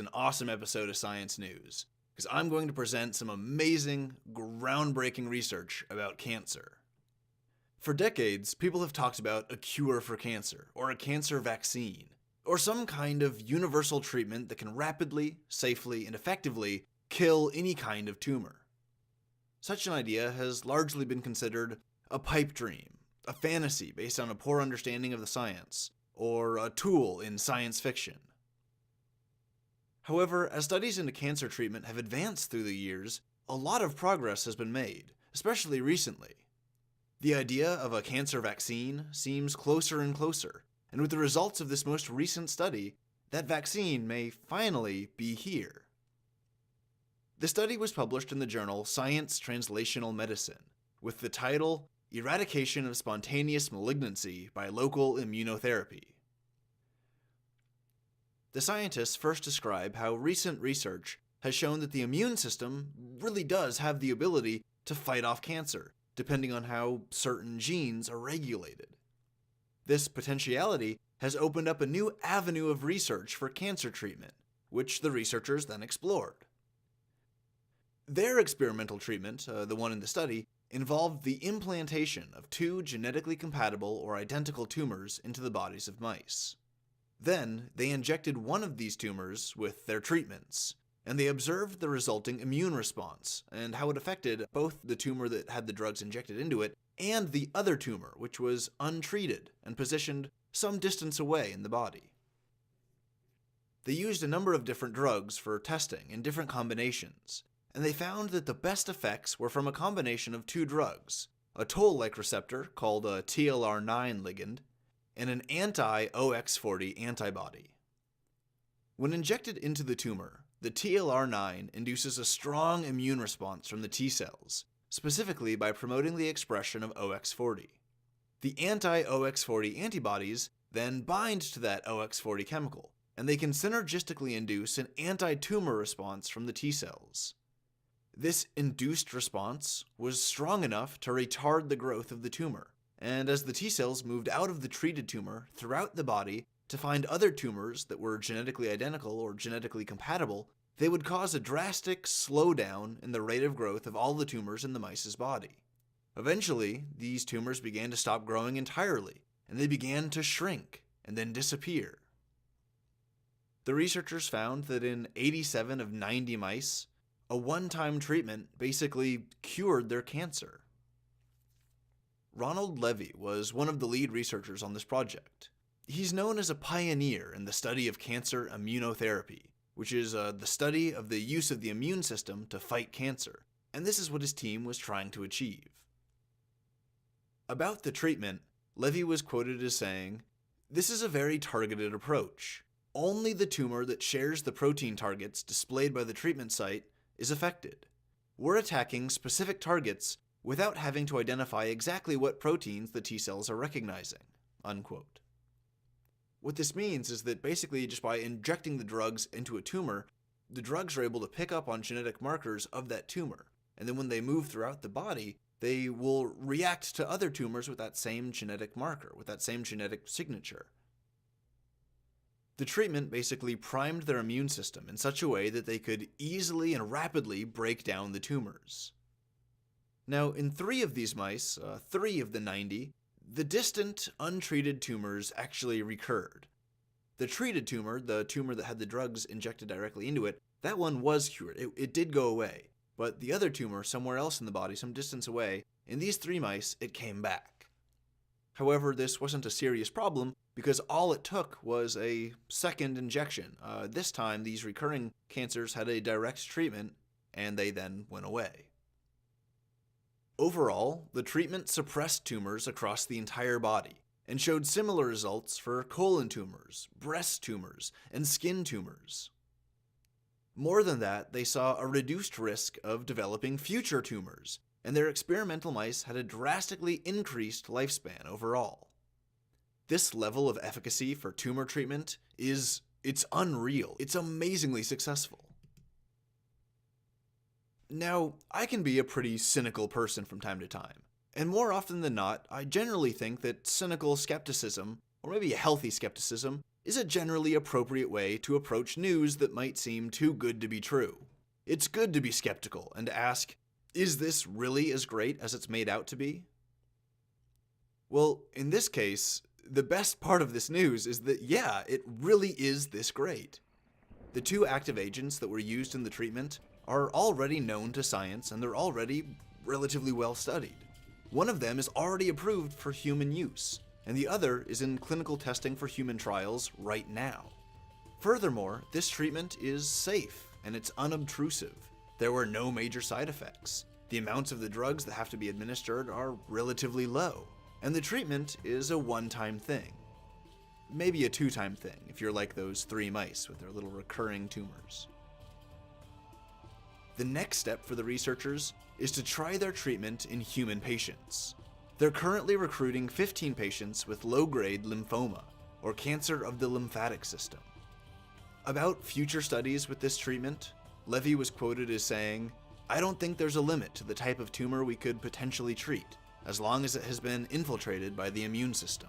an awesome episode of Science News, because I'm going to present some amazing, groundbreaking research about cancer. For decades, people have talked about a cure for cancer, or a cancer vaccine, or some kind of universal treatment that can rapidly, safely, and effectively kill any kind of tumor. Such an idea has largely been considered a pipe dream, a fantasy based on a poor understanding of the science, or a tool in science fiction. However, as studies into cancer treatment have advanced through the years, a lot of progress has been made, especially recently. The idea of a cancer vaccine seems closer and closer, and with the results of this most recent study, that vaccine may finally be here. The study was published in the journal Science Translational Medicine, with the title Eradication of Spontaneous Malignancy by Local Immunotherapy. The scientists first describe how recent research has shown that the immune system really does have the ability to fight off cancer, depending on how certain genes are regulated. This potentiality has opened up a new avenue of research for cancer treatment, which the researchers then explored. Their experimental treatment, the one in the study, involved the implantation of two genetically compatible or identical tumors into the bodies of mice. Then, they injected one of these tumors with their treatments, and they observed the resulting immune response and how it affected both the tumor that had the drugs injected into it and the other tumor, which was untreated and positioned some distance away in the body. They used a number of different drugs for testing in different combinations, and they found that the best effects were from a combination of two drugs, a toll-like receptor called a TLR9 ligand, and an anti-OX40 antibody. When injected into the tumor, the TLR9 induces a strong immune response from the T cells, specifically by promoting the expression of OX40. The anti-OX40 antibodies then bind to that OX40 chemical, and they can synergistically induce an anti-tumor response from the T cells. This induced response was strong enough to retard the growth of the tumor, and as the T cells moved out of the treated tumor throughout the body to find other tumors that were genetically identical or genetically compatible, they would cause a drastic slowdown in the rate of growth of all the tumors in the mice's body. Eventually, these tumors began to stop growing entirely, and they began to shrink and then disappear. The researchers found that in 87 of 90 mice, a one-time treatment basically cured their cancer. Ronald Levy was one of the lead researchers on this project. He's known as a pioneer in the study of cancer immunotherapy, which is the study of the use of the immune system to fight cancer, and this is what his team was trying to achieve. About the treatment, Levy was quoted as saying, "This is a very targeted approach. Only the tumor that shares the protein targets displayed by the treatment site is affected. We're attacking specific targets without having to identify exactly what proteins the T cells are recognizing." Unquote. What this means is that basically just by injecting the drugs into a tumor, the drugs are able to pick up on genetic markers of that tumor, and then when they move throughout the body, they will react to other tumors with that same genetic marker, with that same genetic signature. The treatment basically primed their immune system in such a way that they could easily and rapidly break down the tumors. Now, in 3 of these mice, 3 of the 90, the distant, untreated tumors actually recurred. The treated tumor, the tumor that had the drugs injected directly into it, that one was cured. It did go away. But the other tumor, somewhere else in the body, some distance away, in these 3 mice, it came back. However, this wasn't a serious problem because all it took was a second injection. This time, these recurring cancers had a direct treatment, and they then went away. Overall, the treatment suppressed tumors across the entire body and showed similar results for colon tumors, breast tumors, and skin tumors. More than that, they saw a reduced risk of developing future tumors, and their experimental mice had a drastically increased lifespan overall. This level of efficacy for tumor treatment it's unreal. It's amazingly successful. Now, I can be a pretty cynical person from time to time, and more often than not, I generally think that cynical skepticism, or maybe a healthy skepticism, is a generally appropriate way to approach news that might seem too good to be true. It's good to be skeptical and ask, is this really as great as it's made out to be? Well, in this case, the best part of this news is that yeah, it really is this great. The two active agents that were used in the treatment are already known to science and they're already relatively well studied. One of them is already approved for human use, and the other is in clinical testing for human trials right now. Furthermore, this treatment is safe and it's unobtrusive. There were no major side effects. The amounts of the drugs that have to be administered are relatively low, and the treatment is a one-time thing. Maybe a two-time thing if you're like those 3 mice with their little recurring tumors. The next step for the researchers is to try their treatment in human patients. They're currently recruiting 15 patients with low-grade lymphoma, or cancer of the lymphatic system. About future studies with this treatment, Levy was quoted as saying, "I don't think there's a limit to the type of tumor we could potentially treat, as long as it has been infiltrated by the immune system."